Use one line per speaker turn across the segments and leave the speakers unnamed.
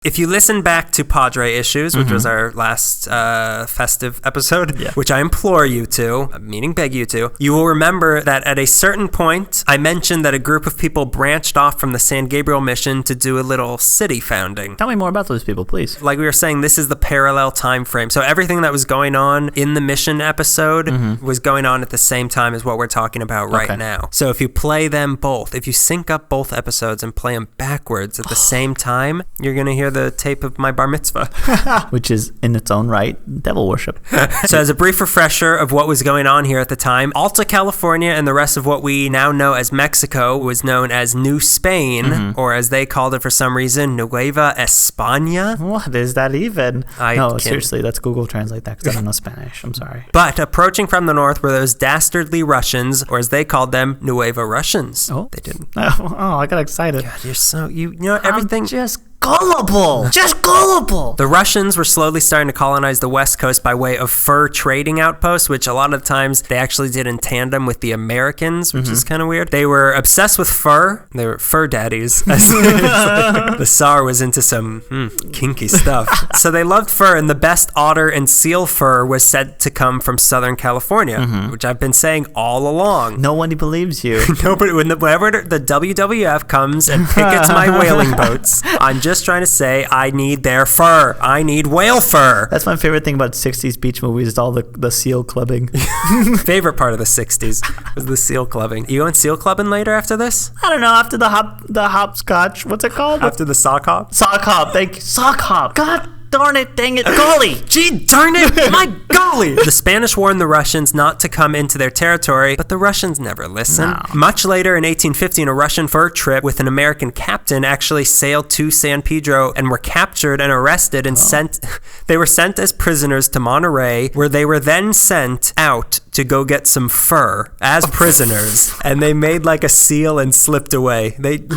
If you listen back to Padre Issues, which was our last festive episode, which I implore you to, meaning beg you to, you will remember that at a certain point, I mentioned that a group of people branched off from the San Gabriel mission to do a little city founding.
Tell me more about those people, please.
Like we were saying, this is the parallel time frame. So everything that was going on in the mission episode was going on at the same time as what we're talking about right now. So if you play them both, if you sync up both episodes and play them backwards at the same time, you're going to hear the tape of my bar mitzvah.
Which is, in its own right, devil worship.
So as a brief refresher of what was going on here at the time, Alta California and the rest of what we now know as Mexico was known as New Spain, or as they called it for some reason, Nueva España.
What is that even? Seriously, let's Google Translate that because I don't know Spanish. I'm sorry.
But approaching from the north were those dastardly Russians, or as they called them, Nueva Russians.
Oh,
they didn't.
Oh, I got excited.
God, you're so, you know, everything.
I'm just gullible. Just gullible.
The Russians were slowly starting to colonize the West Coast by way of fur trading outposts, which a lot of times they actually did in tandem with the Americans, which is kind of weird. They were obsessed with fur. They were fur daddies. The Tsar was into some kinky stuff. So they loved fur, and the best otter and seal fur was said to come from Southern California, which I've been saying all along.
Nobody believes you.
Nobody. Whenever the WWF comes and pickets my whaling boats, I'm just trying to say I need their fur. I need whale fur.
That's my favorite thing about 60s beach movies is all the seal clubbing.
Favorite part of the 60s was the seal clubbing. You going seal clubbing later after this?
I don't know, after the hopscotch. What's it called?
After the sock hop?
Sock hop. Thank you. Sock hop. God darn it, dang it, golly.
Gee darn it, my golly. The Spanish warned the Russians not to come into their territory, but the Russians never listened. No. Much later in 1815, a Russian fur trip with an American captain actually sailed to San Pedro and were captured and arrested and they were sent as prisoners to Monterey, where they were then sent out to go get some fur as prisoners, and they made like a seal and slipped away.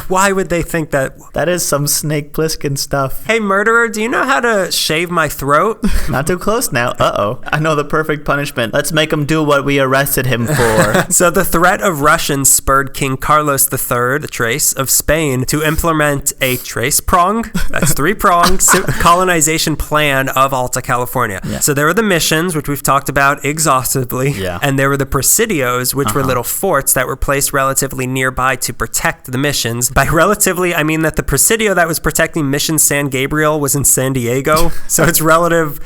Why would they think that?
That is some Snake Plissken stuff.
Hey, murderer, do you know how to shave my throat?
Not too close now. Uh-oh. I know the perfect punishment. Let's make him do what we arrested him for.
So the threat of Russians spurred King Carlos III, the Trace, of Spain to implement a trace prong, that's 3 prongs, colonization plan of Alta California. Yeah. So there were the missions, which we've talked about exhaustively. Yeah. And there were the presidios, which were little forts that were placed relatively nearby to protect the missions. By relatively, I mean that the presidio that was protecting Mission San Gabriel was in San Diego. So it's relative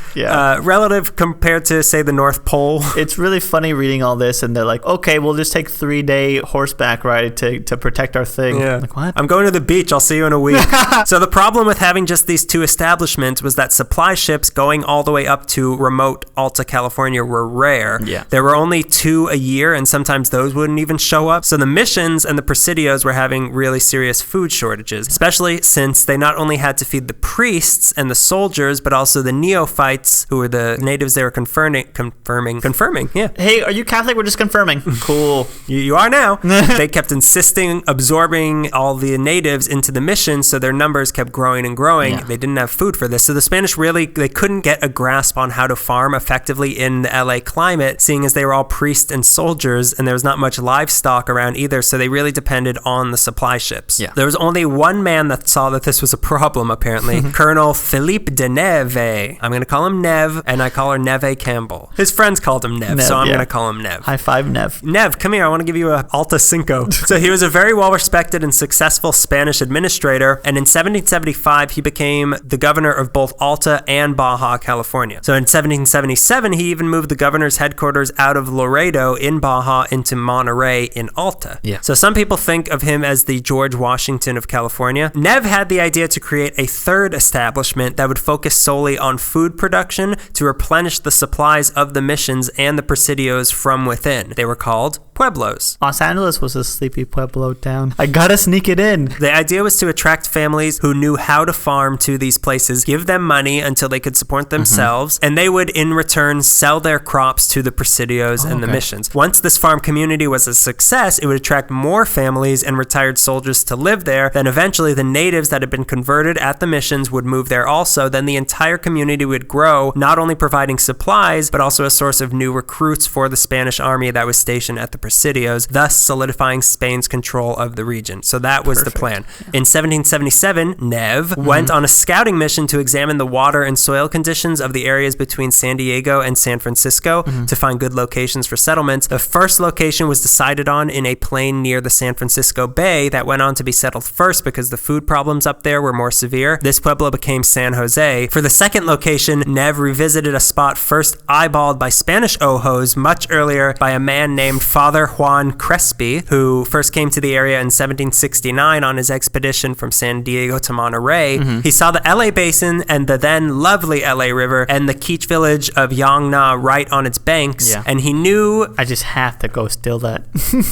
compared to, say, the North Pole.
It's really funny reading all this, and they're like, okay, we'll just take 3-day horseback ride to protect our thing.
Yeah.
I'm like, what?
I'm going to the beach. I'll see you in a week. So the problem with having just these 2 establishments was that supply ships going all the way up to remote Alta California were rare. Yeah. There were only 2 a year, and sometimes those wouldn't even show up. So the missions and the presidios were having really serious food shortages, especially since they not only had to feed the priests and the soldiers, but also the neophytes, who were the natives they were confirming, yeah.
Hey, are you Catholic? We're just confirming. Cool.
You are now. They kept insisting, absorbing all the natives into the mission, so their numbers kept growing and growing. Yeah. They didn't have food for this. So the Spanish they couldn't get a grasp on how to farm effectively in the LA climate, seeing as they were all priests and soldiers, and there was not much livestock around either, so they really depended on the supply ships. Yeah. There was only one man that saw that this was a problem, apparently. Colonel Philippe de Neve. I'm going to call him Nev, and I call her Neve Campbell. His friends called him Nev, so I'm going to call him Nev.
High five, Nev.
Nev, come here. I want to give you a Alta Cinco. So he was a very well-respected and successful Spanish administrator, and in 1775, he became the governor of both Alta and Baja California. So in 1777, he even moved the governor's headquarters out of Laredo in Baja into Monterey in Alta. Yeah. So some people think of him as the George Washington of California. Nev had the idea to create a 3rd establishment that would focus solely on food production to replenish the supplies of the missions and the presidios from within. They were called pueblos.
Los Angeles was a sleepy pueblo town. I gotta sneak it in.
The idea was to attract families who knew how to farm to these places, give them money until they could support themselves, and they would in return sell their crops to the presidios and the missions. Once this farm community was a success, it would attract more families and retired soldiers to live there. Then eventually the natives that had been converted at the missions would move there also. Then the entire community would grow, not only providing supplies, but also a source of new recruits for the Spanish army that was stationed at the presidios, thus solidifying Spain's control of the region. So that was the plan. In 1777, Neve went on a scouting mission to examine the water and soil conditions of the areas between San Diego and San Francisco to find good locations for settlements. The first location was decided on in a plain near the San Francisco Bay that went on to be settled first because the food problems up there were more severe. This pueblo became San Jose. For the second location, Neve revisited a spot first eyeballed by Spanish ojos much earlier by a man named Father Juan Crespi, who first came to the area in 1769 on his expedition from San Diego to Monterey. He saw the LA Basin and the then lovely LA River and the Keach village of Yongna right on its banks, and he knew...
I just have to go steal that.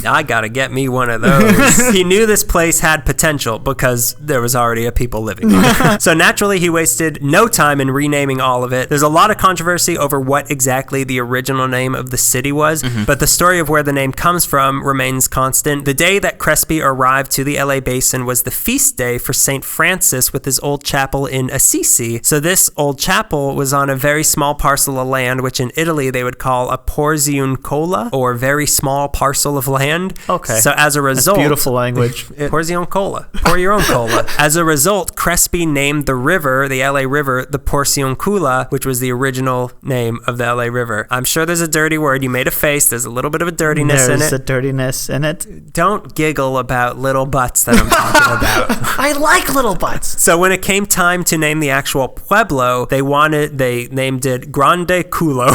I gotta get me one of those. He knew this place had potential because there was already a people living there. So naturally, he wasted no time in renaming all of it. There's a lot of controversy over what exactly the original name of the city was, but the story of where the name comes from remains constant. The day that Crespi arrived to the LA Basin was the feast day for St. Francis with his old chapel in Assisi. So this old chapel was on a very small parcel of land, which in Italy they would call a porziuncola, or very small parcel of land.
Okay.
So as a result...
That's beautiful language.
Porziuncola. Pour your own cola. As a result, Crespi named the river, the LA River, the Porciuncula, which was the original name of the LA River. I'm sure there's a dirty word. You made a face. There's a little bit of a dirtiness in it.
There's a dirtiness in it.
Don't giggle about little butts that I'm talking about.
I like little butts.
So when it came time to name the actual pueblo, they named it Grande Culo.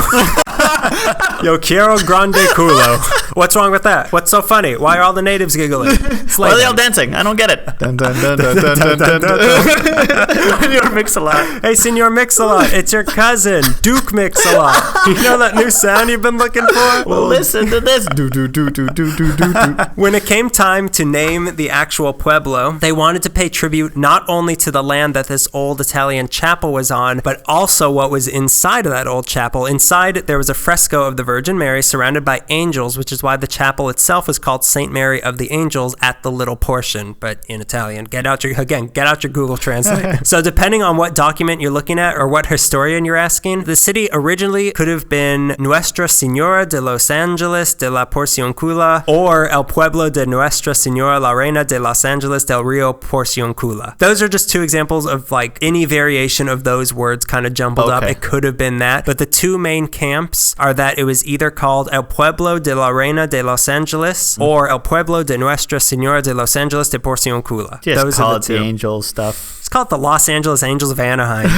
Yo quiero grande culo. What's wrong with that? What's so funny? Why are all the natives giggling?
Why are they all dancing? I don't get it. Dun, dun, dun, dun, dun, dun, dun, dun. Senor Mix-a-Lot.
Hey, Senor Mix-a-Lot. It's your cousin, Duke Mix-a-Lot. You know that new sound you've been looking for?
Well, listen to this. Do, do, do, do, do, do, do, do.
When it came time to name the actual pueblo, they wanted to pay tribute not only to the land that this old Italian chapel was on, but also what was inside of that old chapel. Inside, there was a fresco of the Virgin Mary surrounded by angels, which is why the chapel itself is called St. Mary of the Angels at the little portion, but in Italian. Get out your Google Translate. So depending on what document you're looking at or what historian you're asking, the city originally could have been Nuestra Señora de Los Angeles de la Porciuncula or El Pueblo de Nuestra Señora la Reina de Los Angeles del Rio Porciuncula. Those are just two examples of like any variation of those words kind of jumbled up. It could have been that, but the two main camps are that it was either called El Pueblo de la Reina de Los Angeles or El Pueblo de Nuestra Señora de Los Angeles de Porciuncula.
Just call it the Angels stuff.
It's called the Los Angeles Angels of Anaheim.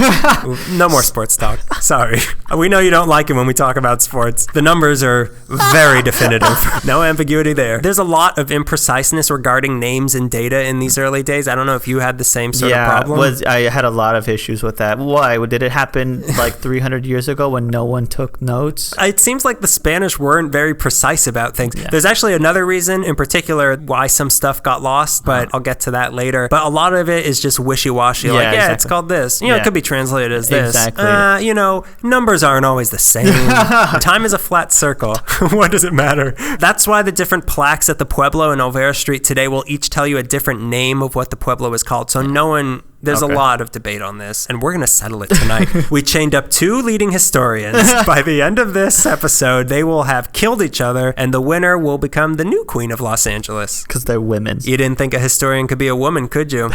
No more sports talk. Sorry. We know you don't like it when we talk about sports. The numbers are very definitive. No ambiguity there. There's a lot of impreciseness regarding names and data in these early days. I don't know if you had the same sort of problem.
I had a lot of issues with that. Why? Did it happen like 300 years ago when no one took notes?
It seems like the Spanish weren't very precise about things. Yeah. There's actually another reason in particular why some stuff got lost, but I'll get to that later. But a lot of it is just wishy-washy. Exactly. It's called this. It could be translated as this.
Exactly.
Numbers aren't always the same. Time is a flat circle. What does it matter? That's why the different plaques at the Pueblo and Olvera Street today will each tell you a different name of what the Pueblo is called. So there's a lot of debate on this, and we're going to settle it tonight. We chained up two leading historians. By the end of this episode, they will have killed each other, and the winner will become the new queen of Los Angeles.
Because they're women.
You didn't think a historian could be a woman, could you?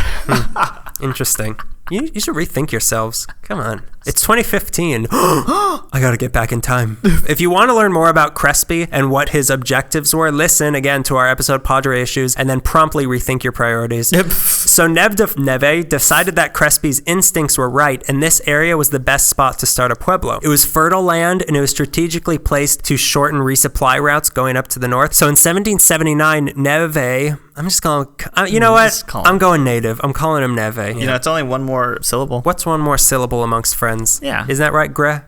Interesting. You should rethink yourselves. Come on. It's 2015. I gotta get back in time. If you want to learn more about Crespi and what his objectives were, listen again to our episode Padre Issues and then promptly rethink your priorities. So Neve decided that Crespi's instincts were right and this area was the best spot to start a pueblo. It was fertile land and it was strategically placed to shorten resupply routes going up to the north. So in 1779, Neve... I'm just calling... you know what? I'm going native. I'm calling him Neve.
It's only one more syllable.
What's one more syllable amongst friends?
Yeah.
Isn't that right, Gre?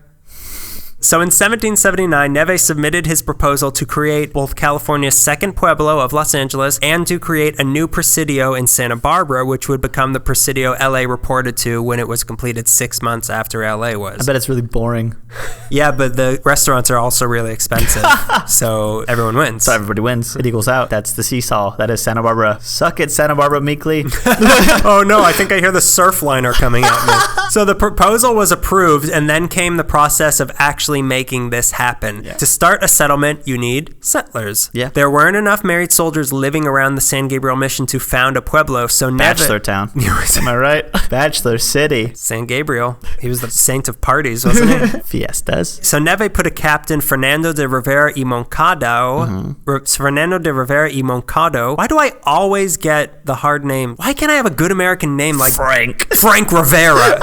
So in 1779, Neve submitted his proposal to create both California's second pueblo of Los Angeles and to create a new presidio in Santa Barbara, which would become the presidio LA reported to when it was completed 6 months after LA was.
I bet it's really boring.
Yeah, but the restaurants are also really expensive, so everyone wins.
So everybody wins. It equals out. That's the seesaw. That is Santa Barbara. Suck it, Santa Barbara meekly.
Oh no, I think I hear the surf liner coming at me. So the proposal was approved, and then came the process of actually actually making this happen. To start a settlement, you need settlers.
Yeah.
There weren't enough married soldiers living around the San Gabriel mission to found a pueblo, so
Bachelor town. Am I right? Bachelor city.
San Gabriel. He was the saint of parties, wasn't he?
Fiestas.
So Neve put a captain, Fernando de Rivera y Moncado. Fernando de Rivera y Moncado. Why do I always get the hard name? Why can't I have a good American name like Frank Rivera?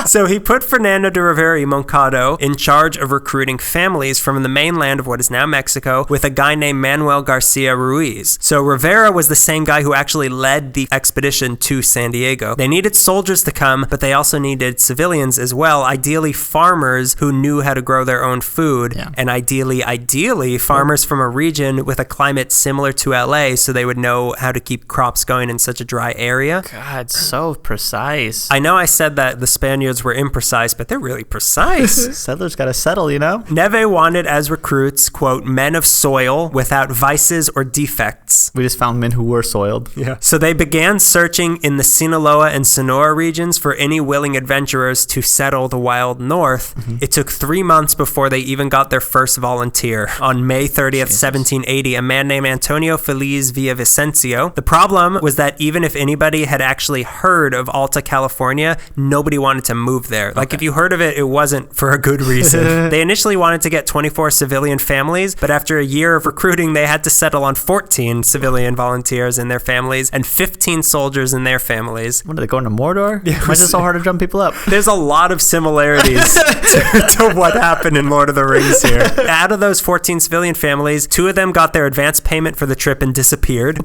So he put Fernando de Rivera y Moncado in charge of recruiting families from the mainland of what is now Mexico with a guy named Manuel Garcia Ruiz. So Rivera was the same guy who actually led the expedition to San Diego. They needed soldiers to come, but they also needed civilians as well, ideally farmers who knew how to grow their own food, and ideally farmers from a region with a climate similar to LA so they would know how to keep crops going in such a dry area.
God, so precise.
I know I said that the Spaniards were imprecise, but they're really precise.
Settlers gotta settle, you know?
Neve wanted as recruits, quote, men of soil without vices or defects.
We just found men who were soiled.
Yeah. So they began searching in the Sinaloa and Sonora regions for any willing adventurers to settle the wild north. It took 3 months before they even got their first volunteer. On May 30th, 1780, a man named Antonio Feliz Villavicencio. The problem was that even if anybody had actually heard of Alta California, nobody wanted to move there. Like if you heard of it, it wasn't for a good reason. They initially wanted to get 24 civilian families, but after a year of recruiting, they had to settle on 14 civilian volunteers and their families and 15 soldiers and their families.
What, are they going to Mordor? Why is it so hard to drum people up?
There's a lot of similarities to what happened in Lord of the Rings here. Out of those 14 civilian families, 2 of them got their advance payment for the trip and disappeared.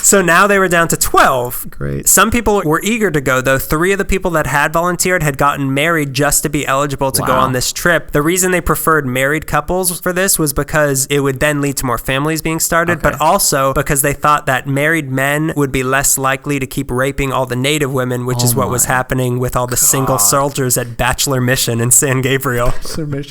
So now they were down to 12.
Great.
Some people were eager to go, though. 3 of the people that had volunteered had gotten married just to be eligible to go on this trip. The reason they preferred married couples for this was because it would then lead to more families being started, but also because they thought that married men would be less likely to keep raping all the native women, which is what was happening with all the single soldiers at Bachelor Mission in San Gabriel.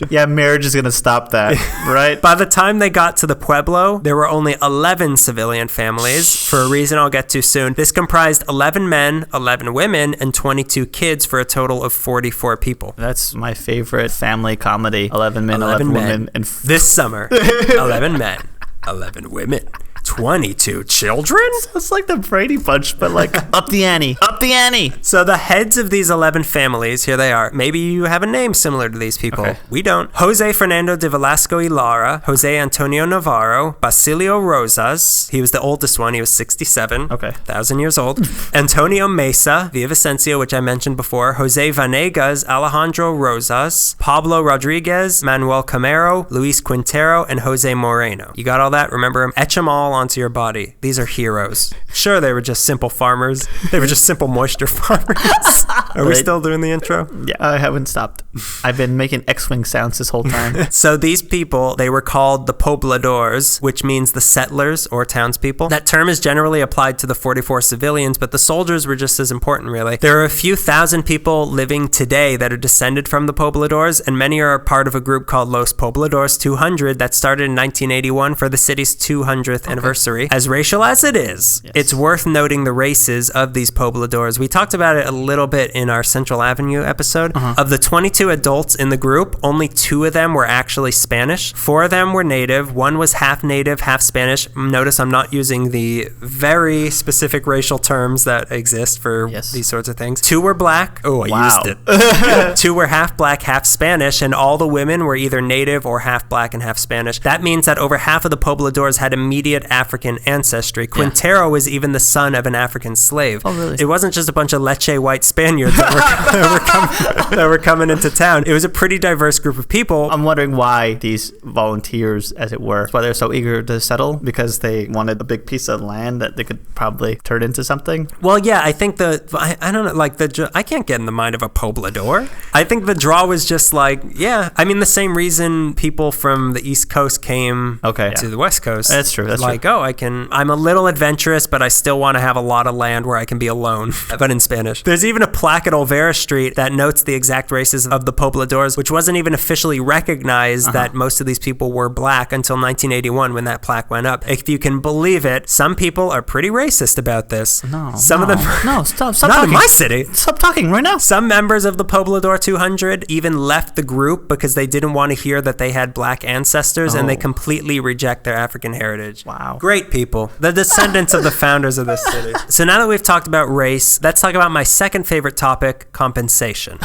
Yeah, marriage is going to stop that, right?
By the time they got to the Pueblo, there were only 11 civilian families, for a reason I'll get to soon. This comprised 11 men, 11 women, and 22 kids for a total of 44 people.
That's my favorite family comedy. 11 men, 11 women. And
this summer, 11 men, 11 women. 22 children?
It's like the Brady Bunch, but like up the ante. Up the ante.
So the heads of these 11 families, here they are. Maybe you have a name similar to these people. Okay. We don't. Jose Fernando de Velasco y Lara, Jose Antonio Navarro, Basilio Rosas. He was the oldest one. He was 67.
Okay.
1,000 years old. Antonio Mesa, Villavicencio, which I mentioned before. Jose Vanegas, Alejandro Rosas, Pablo Rodriguez, Manuel Camero, Luis Quintero, and Jose Moreno. You got all that? Remember them? Etch them all onto your body. These are heroes. Sure, they were just simple farmers. They were just simple moisture farmers. Are we still doing the intro?
Yeah, I haven't stopped. I've been making X-Wing sounds this whole time.
So these people, they were called the pobladores, which means the settlers or townspeople. That term is generally applied to the 44 civilians, but the soldiers were just as important, really. There are a few thousand people living today that are descended from the pobladores, and many are part of a group called Los Pobladores 200 that started in 1981 for the city's 200th anniversary. As racial as it is, it's worth noting the races of these pobladores. We talked about it a little bit in our Central Avenue episode. Of the 22 adults in the group, only 2 of them were actually Spanish. 4 of them were native. 1 was half native, half Spanish. Notice I'm not using the very specific racial terms that exist for these sorts of things. 2 were black. Oh, I used it. 2 were half black, half Spanish, and all the women were either native or half black and half Spanish. That means that over half of the pobladores had immediate African ancestry. Quintero was even the son of an African slave.
Oh, really?
It wasn't just a bunch of leche white Spaniards that were coming into town. It was a pretty diverse group of people.
I'm wondering why these volunteers, as it were, why they're so eager to settle, because they wanted a big piece of land that they could probably turn into something.
Well, yeah, I think I don't know, like I can't get in the mind of a poblador. I think the draw was just like, the same reason people from the East Coast came to the West Coast.
That's true.
That's true. oh, I'm a little adventurous, but I still want to have a lot of land where I can be alone, but in Spanish. There's even a plaque at Olvera Street that notes the exact races of the pobladores, which wasn't even officially recognized that most of these people were black until 1981 when that plaque went up. If you can believe it, some people are pretty racist about this. Some of them...
No, stop
not
talking.
In my city.
Stop talking right now.
Some members of the Poblador 200 even left the group because they didn't want to hear that they had black ancestors, and they completely reject their African heritage.
Wow.
Great people. The descendants of the founders of this city. So now that we've talked about race, let's talk about my second favorite topic, compensation.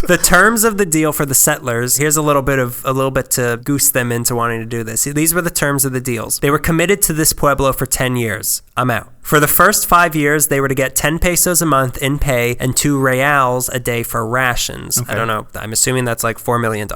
The terms of the deal for the settlers, here's a little bit to goose them into wanting to do this. These were the terms of the deals. They were committed to this pueblo for 10 years. I'm out. For the first 5 years, they were to get 10 pesos a month in pay and 2 reals a day for rations. Okay. I don't know. I'm assuming that's like $4 million.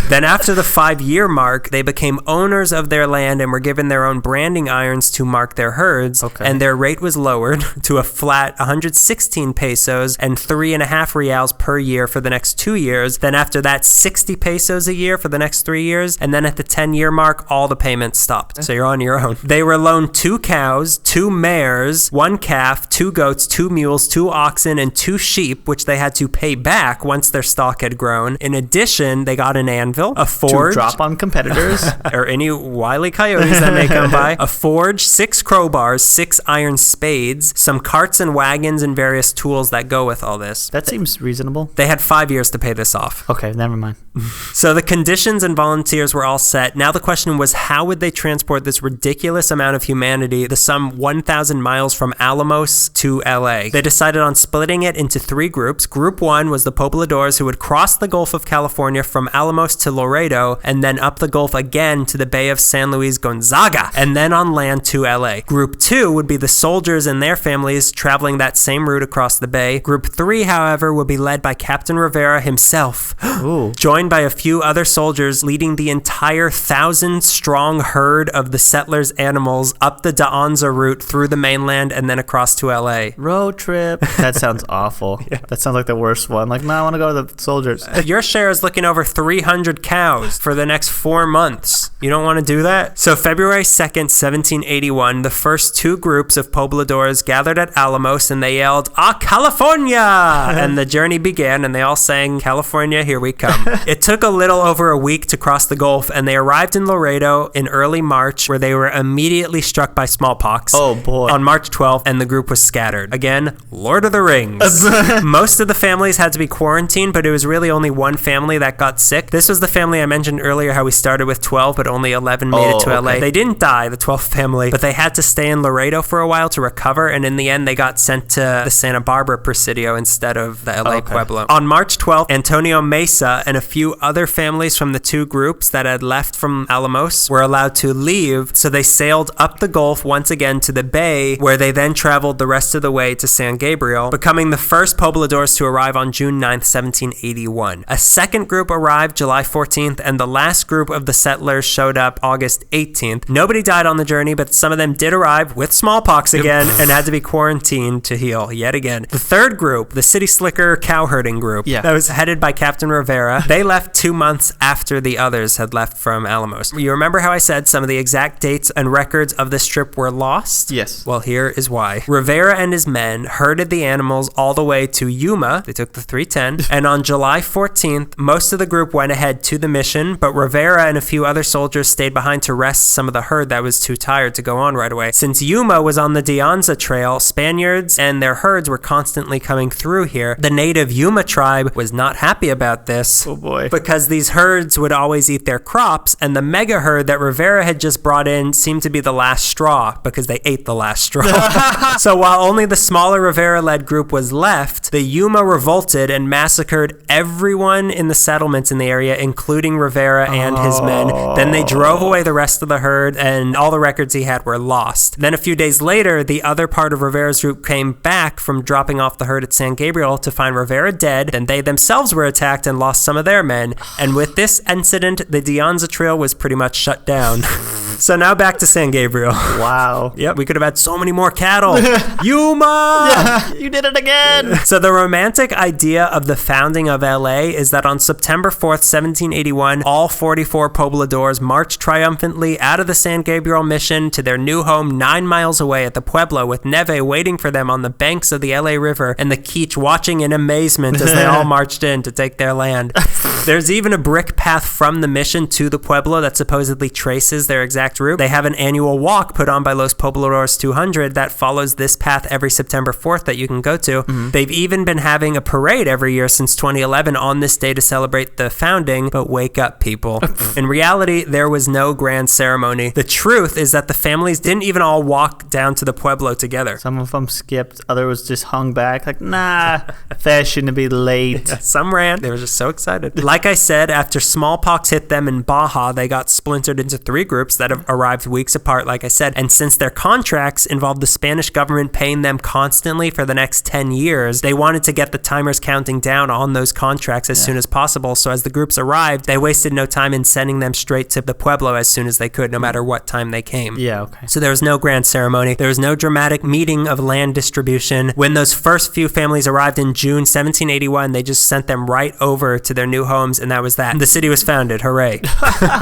Then after the 5-year mark, they became owners of their land and were given their own branding irons to mark their herds. Okay. And their rate was lowered to a flat 116 pesos and 3.5 reals per year for the next 2 years. Then after that, 60 pesos a year for the next 3 years. And then at the 10-year mark, all the payments stopped. So you're on your own. They were loaned 2 cows, 2 mares, 1 calf, 2 goats, 2 mules, 2 oxen, and 2 sheep, which they had to pay back once their stock had grown. In addition, they got an anvil, a forge.
To drop on competitors.
Or any wily coyotes that may come by. A forge, 6 crowbars, 6 iron spades, some carts and wagons, and various tools that go with all this.
That seems reasonable.
They had 5 years to pay this off.
Okay, never mind.
So the conditions and volunteers were all set. Now the question was, how would they transport this ridiculous amount of humanity, the sum 1,000 miles from Alamos to LA? They decided on splitting it into 3 groups. Group 1 was the pobladores, who would cross the Gulf of California from Alamos to Laredo, and then up the Gulf again to the Bay of San Luis Gonzaga, and then on land to LA. Group 2 would be the soldiers and their families traveling that same route across the bay. Group 3, however, would be led by Captain Rivera himself, joined by a few other soldiers, leading the entire 1,000-strong herd of the settlers' animals up the De Anza route through the mainland and then across to LA.
Road trip. That sounds awful. Yeah. That sounds like the worst one. Like, no, I want to go to the soldiers.
Your share is looking over 300 cows for the next 4 months. You don't want to do that? So February 2nd, 1781, the first 2 groups of pobladores gathered at Alamos, and they yelled, "Ah, California!" And the journey began, and they all sang, "California, here we come." It took a little over a week to cross the Gulf, and they arrived in Laredo in early March, where they were immediately struck by smallpox.
Oh, boy.
On March 12th, and the group was scattered. Again, Lord of the Rings. Most of the families had to be quarantined, but it was really only one family that got sick. This was the family I mentioned earlier, how we started with 12, but only 11 made it to LA. They didn't die, the 12th family, but they had to stay in Laredo for a while to recover, and in the end, they got sent to the Santa Barbara Presidio instead of the LA Pueblo. On March 12th, Antonio Mesa and a few other families from the 2 groups that had left from Alamos were allowed to leave, so they sailed up the Gulf once again to the bay, where they then traveled the rest of the way to San Gabriel, becoming the first pobladores to arrive on June 9th, 1781. A second group arrived July 14th, and the last group of the settlers showed up August 18th. Nobody died on the journey, but some of them did arrive with smallpox again and had to be quarantined to heal yet again. The third group, the City Slicker cow herding group, that was headed by Captain Rivera, they left 2 months after the others had left from Alamos. You remember how I said some of the exact dates and records of this trip were lost?
Yes.
Well, here is why. Rivera and his men herded the animals all the way to Yuma. They took the 310. And on July 14th, most of the group went ahead to the mission, but Rivera and a few other soldiers stayed behind to rest some of the herd that was too tired to go on right away. Since Yuma was on the De Anza Trail, Spaniards and their herds were constantly coming through here. The native Yuma tribe was not happy about this.
Oh boy.
Because these herds would always eat their crops, and the mega herd that Rivera had just brought in seemed to be the last straw because they ate the last straw. So while only the smaller Rivera-led group was left, the Yuma revolted and massacred everyone in the settlements in the area, including Rivera and his men. Then they drove away the rest of the herd, and all the records he had were lost. Then a few days later, the other part of Rivera's group came back from dropping off the herd at San Gabriel to find Rivera dead, and they themselves were attacked and lost some of their men. And with this incident, the De Anza Trail was pretty much shut down. So now back to San Gabriel.
Wow.
Yep, we could have had so many more cattle. Yuma!
Yeah, you did it again.
So the romantic idea of the founding of LA is that on September 4th, 1781, all 44 pobladores marched triumphantly out of the San Gabriel mission to their new home 9 miles away at the Pueblo, with Neve waiting for them on the banks of the LA River and the Quiche watching in amazement as they all marched in to take their land. There's even a brick path from the mission to the Pueblo that supposedly traces their exact route. They have an annual walk put on by Los Pobladores 200 that follows this path every September 4th that you can go to. They've even been having a parade every year since 2011 on this day to celebrate the founding, but wake up, people. In reality, there was no grand ceremony. The truth is that the families didn't even all walk down to the Pueblo together.
Some of them skipped, others just hung back like, nah, fashion to be late.
Some ran. They were just so excited. Like I said, after smallpox hit them in Baja, they got splintered into 3 groups that have arrived weeks apart, like I said. And since their contracts involved the Spanish government paying them constantly for the next 10 years, they wanted to get the timers counting down on those contracts as soon as possible. So as the groups arrived, they wasted no time in sending them straight to the Pueblo as soon as they could, no matter what time they came.
Yeah, okay.
So there was no grand ceremony. There was no dramatic meeting of land distribution. When those first few families arrived in June 1781, they just sent them right over to their new homes, and that was that. The city was founded. Hooray.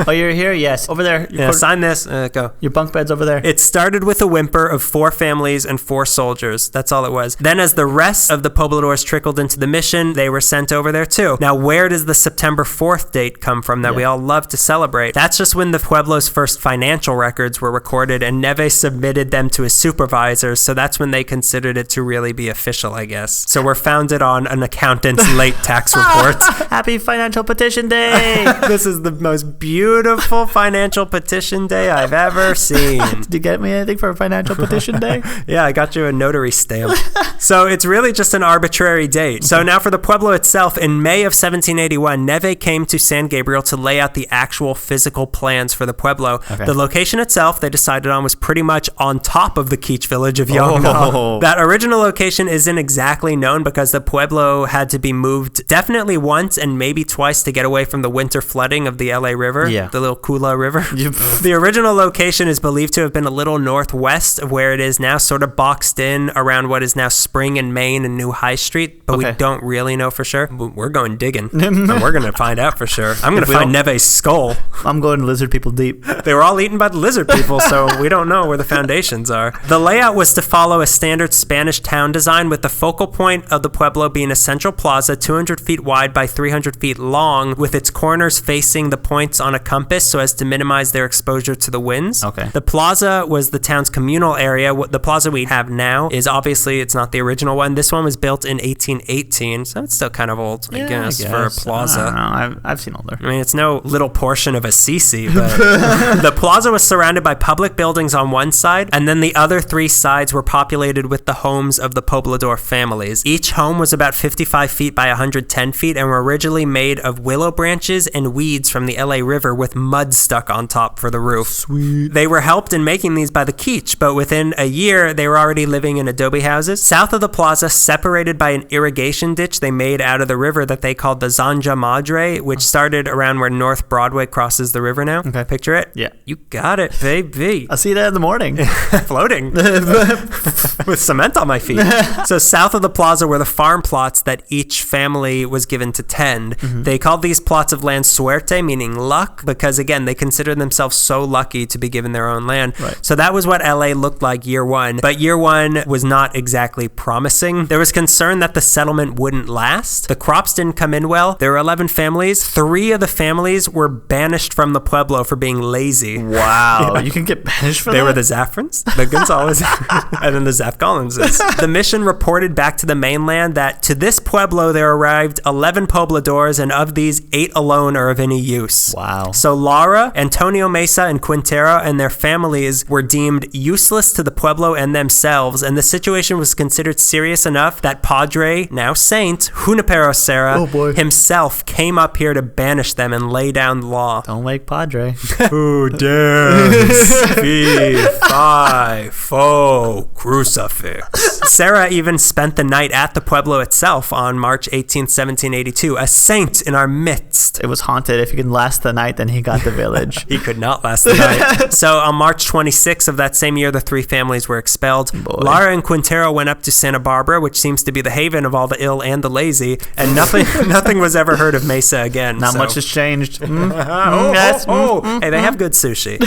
Oh, you're here? Yes. Over there.
Yeah, sign this. Go.
Your bunk bed's over there.
It started with a whimper of 4 families and 4 soldiers. That's all it was. Then as the rest of the pobladores trickled into the mission, they were sent over there too. Now, where does the September 4th date come from that we all love to celebrate? That's just when the Pueblo's first financial records were recorded and Neve submitted them to his supervisors, so that's when they considered it to really be official, I guess. So we're founded on an accountant's late tax report.
Happy Financial Petition Day!
This is the most beautiful financial petition day I've ever seen.
Did you get me anything for a Financial Petition Day?
Yeah, I got you a notary stamp. So it's really just an arbitrary date. So now for the Pueblo itself, in May of 1781, Neve came to San Gabriel to lay out the actual physical plans for the Pueblo. Okay. The location itself they decided on was pretty much on top of the Quiche village of Yongna. Oh. That original location isn't exactly known because the Pueblo had to be moved definitely once and maybe twice to get away from the winter flooding of the LA River, the little Kula River. The original location is believed to have been a little northwest of where it is now, sort of boxed in around what is now Spring and Main and New High Street, but we don't really know for sure. We're going digging, and we're going to find out for sure. I'm going to find Neve's skull.
I'm going lizard people deep.
They were all eaten by the lizard people, so we don't know where the foundations are. The layout was to follow a standard Spanish town design, with the focal point of the Pueblo being a central plaza 200 feet wide by 300 feet long, with its corners facing the points on a compass so as to minimize their exposure to the winds.
Okay.
The plaza was the town's communal area. The plaza we have now is obviously, it's not the original one. This one was built in 1818, so it's still kind of old, I guess, for a plaza.
I don't know. I've seen older.
I mean, it's no little portion of Assisi, but the plaza was surrounded by public buildings on one side, and then the other 3 sides were populated with the homes of the poblador families. Each home was about 55 feet by 110 feet and were originally made of willow branches and weeds from the LA River with mud stuck on top for the roof. Sweet. They were helped in making these by the Quiche, but within a year, they were already living in adobe houses. South of the plaza, separated by an irrigation ditch they made out of the river that they called the Zanja Madre, which started around where North Broadway crosses the river now. Okay. Picture it?
Yeah.
You got it, baby.
I'll see that in the morning.
Floating. With cement on my feet. So south of the plaza were the farm plots that each family was given to tend. They called these plots of land suerte, meaning luck, because again, they considered themselves so lucky to be given their own land.
Right.
So that was what LA looked like year one. But year one was not exactly promising. There was concern that the settlement wouldn't last. The crops didn't come in well. There were 11 families. 3 of the families were banished from the Pueblo for being lazy.
Wow. Yeah. You can get banished for that?
They were the Zafrans, the Gonzalez, and then the Zaf Collinses. The mission reported back to the mainland that to this Pueblo there arrived 11 pobladores, and of these, 8 alone are of any use.
Wow.
So Lara, Antonio Mesa, and Quintero and their families were deemed useless to the Pueblo and themselves, and the situation was considered serious enough that Padre, now Saint, Junipero Serra, himself came up here to banish them and lay down the law.
Don't wake Padre.
Who dares fee, fi, fo, crucifix. Serra even spent the night at the Pueblo itself on March 18, 1782, a saint in our midst.
It was haunted. If he can last the night, then he got the village.
He could not last tonight. So on March 26th of that same year, the three families were expelled.
Boy.
Lara and Quintero went up to Santa Barbara, which seems to be the haven of all the ill and the lazy, and nothing was ever heard of Mesa again.
Not much has changed.
Hey, they have good sushi.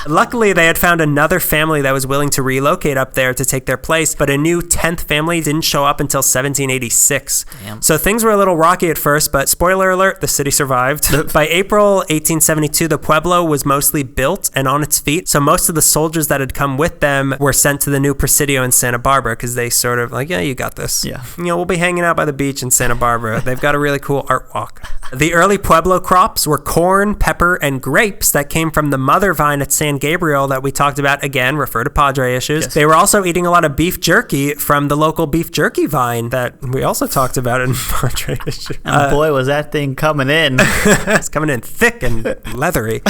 Luckily, they had found another family that was willing to relocate up there to take their place, but a new 10th family didn't show up until 1786.
Damn.
So things were a little rocky at first, but spoiler alert, the city survived. By April 1872, the Pueblo was mostly built and on its feet, so most of the soldiers that had come with them were sent to the new Presidio in Santa Barbara because they sort of like, yeah, you got this.
Yeah.
We'll be hanging out by the beach in Santa Barbara. They've got a really cool art walk. The early Pueblo crops were corn, pepper, and grapes that came from the mother vine at San Gabriel that we talked about. Again, refer to Padre issues. Yes. They were also eating a lot of beef jerky from the local beef jerky vine that we also talked about in Padre issues.
And boy, was that thing coming in.
It's coming in thick and leathery.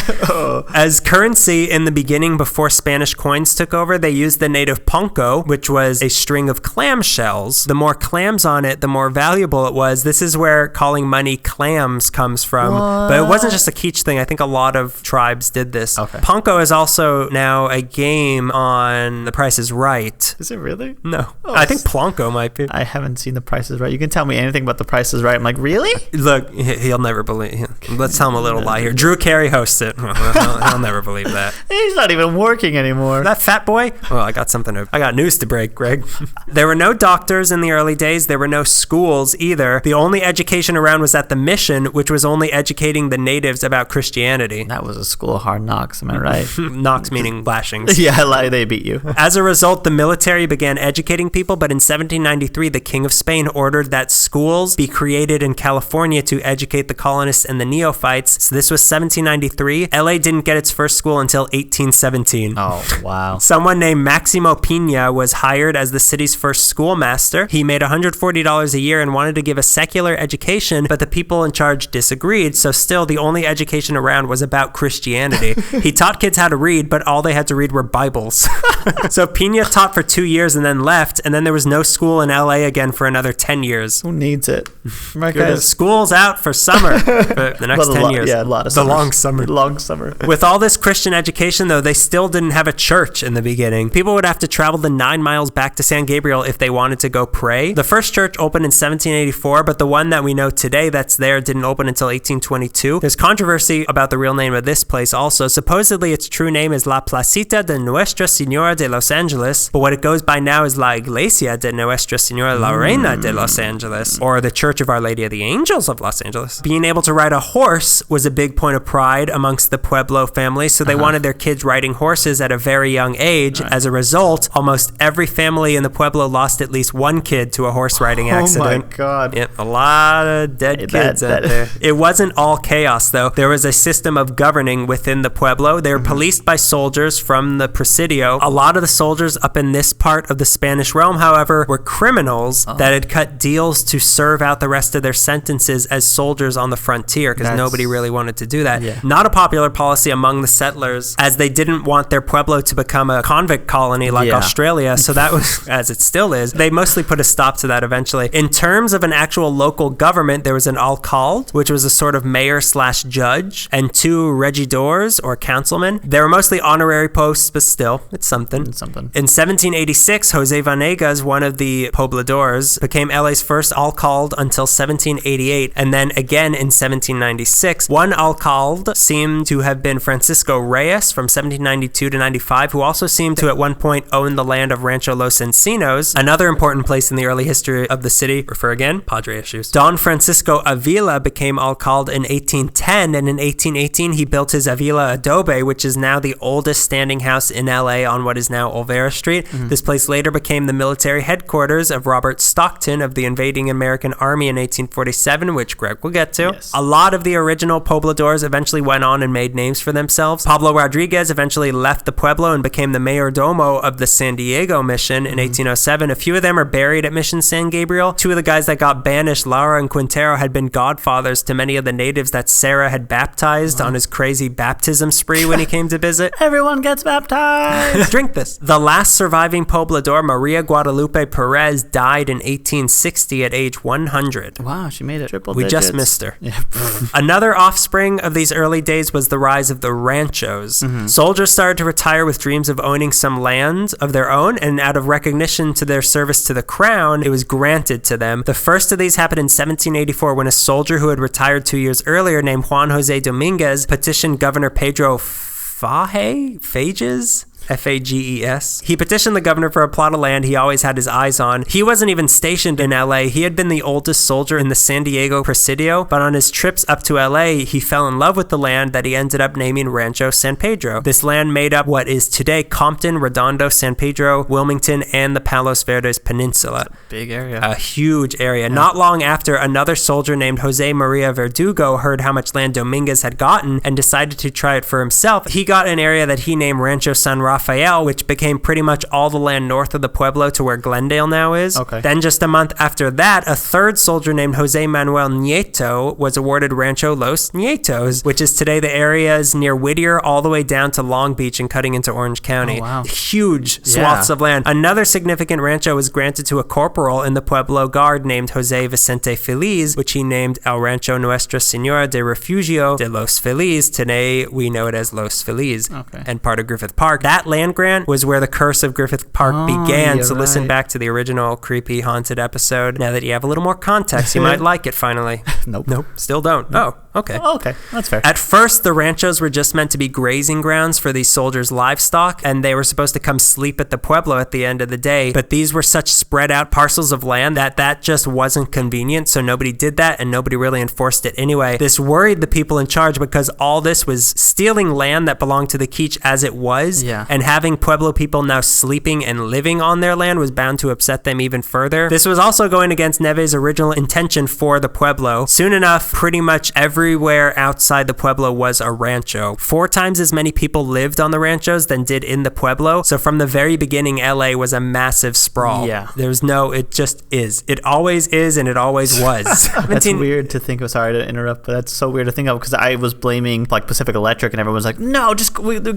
As currency in the beginning, before Spanish coins took over, they used the native ponco, which was a string of clam shells. The more clams on it, the more valuable it was. This is where calling money clams comes from. What? But it wasn't just a Keech thing. I think a lot of tribes did this.
Okay.
Ponco is also now a game on The Price is Right.
Is it really?
No. I think Plonko might be.
I haven't seen The Price is Right. You can tell me anything about The Price is Right. I'm like, really?
Look, he'll never believe. Let's tell him a little lie here. Drew Carey hosts it. He'll never believe that.
He's not even working anymore.
That fat boy? Well, I got news to break, Greg. There were no doctors in the early days. There were no schools either. The only education around was at the mission, which was only educating the natives about Christianity.
That was a school of hard knocks, am I right?
Knocks meaning lashings.
Yeah, like they beat you.
As a result, the military began educating people, but in 1793, the King of Spain ordered that schools be created in California to educate the colonists and the neophytes. So this was 1793. LA didn't get its first school until 1817.
Oh, wow.
Someone named Maximo Pina was hired as the city's first schoolmaster. He made $140 a year and wanted to give a secular education, but the people in charge disagreed. So still, the only education around was about Christianity. He taught kids how to read, but all they had to read were Bibles. So Pina taught for 2 years and then left, and then there was no school in LA again for another 10 years.
Who needs it?
School's out for summer for the next 10 years.
Yeah, a lot of
the long summer.
Long summer.
With all this Christian education, though, they still didn't have a church in the beginning. People would have to travel the 9 miles back to San Gabriel if they wanted to go pray. The first church opened in 1784, but the one that we know today that's there didn't open until 1822. There's controversy about the real name of this place also. Supposedly, its true name is La Placita de Nuestra Señora de Los Angeles, but what it goes by now is La Iglesia de Nuestra Señora la Reina de Los Angeles, or the Church of Our Lady of the Angels of Los Angeles. Being able to ride a horse was a big point of pride amongst the Pueblo family, so they wanted their kids riding horses at a very young age. As a result, almost every family in the Pueblo lost at least one kid to a horse riding accident.
Oh my God.
Yep, a lot of dead kids out there. It wasn't all chaos, though. There was a system of governing within the Pueblo. They were policed by soldiers from the Presidio. A lot of the soldiers up in this part of the Spanish realm, however, were criminals that had cut deals to serve out the rest of their sentences as soldiers on the frontier because nobody really wanted to do that. Yeah. Not a popular policy among the settlers, as they didn't want their Pueblo to become a convict colony like Australia. So that was, as it still is, they mostly put a stop to that eventually. In terms of an actual local government, there was an alcalde, which was a sort of mayor/judge, and 2 regidors or councilmen. They were mostly honorary posts, but still, it's something. In 1786, Jose Vanegas, one of the pobladores, became LA's first alcalde until 1788, and then again in 1796. One alcalde seemed to have been Francisco Reyes from 1792 to 95, who also seemed to at one point own the land of Rancho Los Vientos, another important place in the early history of the city. Refer again, Padre issues. Don Francisco Avila became alcalde in 1810, and in 1818 he built his Avila Adobe, which is now the oldest standing house in LA on what is now Olvera Street. This place later became the military headquarters of Robert Stockton of the invading American Army in 1847, which Greg will get to. Yes. A lot of the original pobladores eventually went on and made names for themselves. Pablo Rodriguez eventually left the Pueblo and became the mayordomo of the San Diego mission in 1807. A few of them are buried at Mission San Gabriel. 2 of the guys that got banished, Lara and Quintero, had been godfathers grandfathers to many of the natives that Sarah had baptized on his crazy baptism spree when he came to visit.
Everyone gets baptized.
Drink this. The last surviving poblador, Maria Guadalupe Perez, died in 1860 at age 100.
Wow, she made it triple
We
digits.
just missed her.
Yeah.
Another offspring of these early days was the rise of the ranchos. Soldiers started to retire with dreams of owning some land of their own, and out of recognition to their service to the crown, it was granted to them. The first of these happened in 1784 when a soldier who had retired 2 years earlier named Juan Jose Dominguez petitioned Governor Pedro Fages? Fages. He petitioned the governor for a plot of land he always had his eyes on. He wasn't even stationed in LA. He had been the oldest soldier in the San Diego Presidio, but on his trips up to LA, he fell in love with the land that he ended up naming Rancho San Pedro. This land made up what is today Compton, Redondo, San Pedro, Wilmington, and the Palos Verdes Peninsula.
Big area.
A huge area. Not long after, another soldier named Jose Maria Verdugo heard how much land Dominguez had gotten and decided to try it for himself. He got an area that he named Rancho San Rafael, which became pretty much all the land north of the Pueblo to where Glendale now is.
Okay.
Then just a month after that, a third soldier named Jose Manuel Nieto was awarded Rancho Los Nietos, which is today the areas near Whittier all the way down to Long Beach and cutting into Orange County.
Oh, wow.
Huge swaths of land. Another significant rancho was granted to a corporal in the Pueblo Guard named Jose Vicente Feliz, which he named El Rancho Nuestra Senora de Refugio de Los Feliz. Today we know it as Los Feliz, and part of Griffith Park. That land grant was where the curse of Griffith Park began. So listen back to the original creepy haunted episode. Now that you have a little more context, you might like it finally.
Nope.
Still don't. Oh, okay.
Oh, okay. That's fair.
At first, the ranchos were just meant to be grazing grounds for these soldiers' livestock, and they were supposed to come sleep at the Pueblo at the end of the day. But these were such spread out parcels of land that just wasn't convenient, so nobody did that, and nobody really enforced it anyway. This worried the people in charge because all this was stealing land that belonged to the Quiche as it was, and having Pueblo people now sleeping and living on their land was bound to upset them even further. This was also going against Neve's original intention for the Pueblo. Soon enough, pretty much everywhere outside the Pueblo was a rancho. 4 times as many people lived on the ranchos than did in the Pueblo. So from the very beginning, LA was a massive sprawl.
Yeah.
It just is. It always is, and it always was.
That's weird to think of. Sorry to interrupt, but that's so weird to think of because I was blaming like Pacific Electric, and everyone was like, "No, just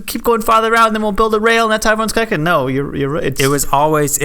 keep going farther out, and then we'll build a rail, and that's how everyone's connected." No, you're right. It was always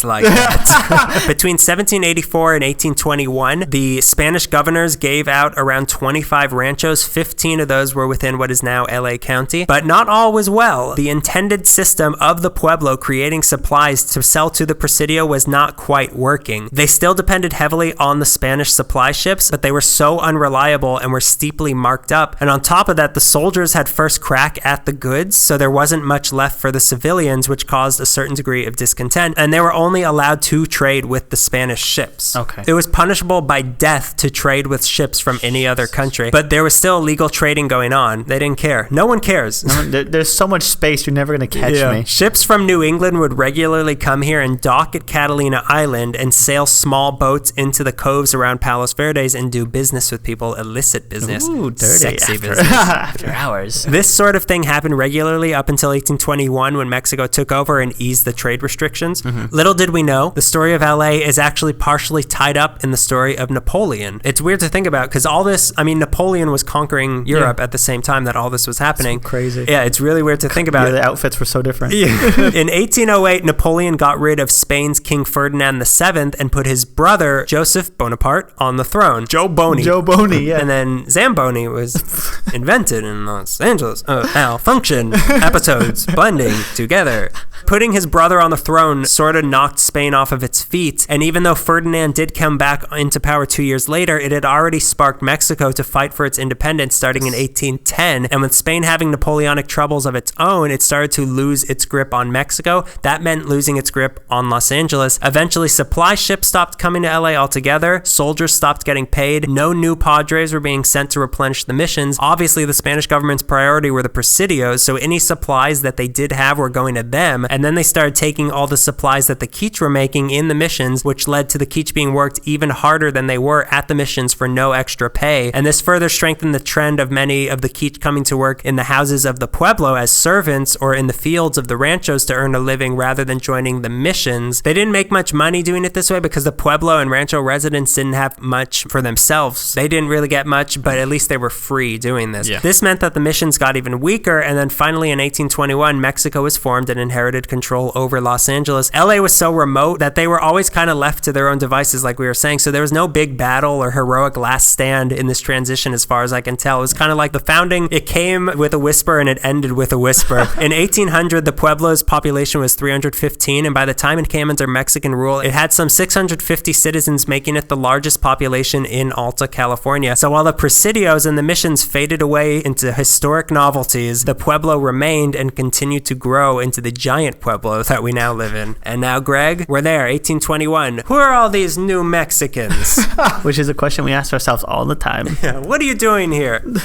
like that. Between 1784 and 1821, the Spanish governors gave out around 25 ranchos. 15 of those were within what is now LA County, but not all was well. The intended system of the Pueblo creating supplies to sell to the Presidio was not quite working. They still depended heavily on the Spanish supply ships, but they were so unreliable and were steeply marked up. And on top of that, the soldiers had first crack at the goods, so there wasn't much left for the civilians, which caused a certain degree of discontent, and they were only allowed to trade with the Spanish ships.
Okay.
It was punishable by death to trade with ships from any other country, but there was still illegal trading going on. They didn't care. No one cares.
There's so much space, you're never going to catch me.
Ships from New England would regularly come here and dock at Catalina Island and sail small boats into the coves around Palos Verdes and do business with people, illicit business.
Ooh, dirty.
Sexy business.
After hours.
This sort of thing happened regularly up until 1821 when Mexico took over and eased the trade restrictions. Little did we know, the story of LA is actually partially tied up in the story of Napoleon. It's weird to think about because all this, Napoleon was conquering Europe at the same time that all this was happening.
So crazy.
Yeah, it's really weird to think about.
The outfits were so different.
In 1808, Napoleon got rid of Spain's King Ferdinand VII and put his brother, Joseph Bonaparte, on the throne. Joe Boney, yeah. And then Zamboni was invented in Los Angeles. Malfunction episodes blending together. Putting his brother on the throne sort of knocked Spain off of its feet, and even though Ferdinand did come back into power 2 years later, it had already sparked Mexico to fight for its independence starting in 1810, and with Spain having Napoleonic troubles of its own, it started to lose its grip on Mexico. That meant losing its grip on Los Angeles. Eventually, supply ships stopped coming to LA altogether, soldiers stopped getting paid, no new padres were being sent to replenish the missions. Obviously, the Spanish government's priority were the Presidios, so any supplies that they did have were going to them, and then they started taking all the supplies that the Quiche were making in the missions, which led to the Quiche being worked even harder than they were at the missions for no extra pay. And this further strengthened the trend of many of the Quiche coming to work in the houses of the pueblo as servants or in the fields of the ranchos to earn a living rather than joining the missions. They didn't make much money doing it this way because the pueblo and rancho residents didn't have much for themselves. They didn't really get much, but at least they were free doing this.
Yeah.
This meant that the missions got even weaker, and then finally in 1821, Mexico was formed and inherited control over Los Angeles. LA was so remote that they were always kind of left to their own devices, like we were saying, so there was no big battle or heroic last stand in this transition as far as I can tell. It was kind of like the founding, it came with a whisper and it ended with a whisper. In 1800, the pueblo's population was 315, and by the time it came under Mexican rule, it had some 650 citizens, making it the largest population in Alta California. So while the presidios and the missions faded away into historic novelties, the pueblo remained and continued to grow into the giant pueblo that we now live in. And now, Greg, we're there, 1821. Who are all these new Mexicans?
Which is a question we ask ourselves all the time.
Yeah, what are you doing here?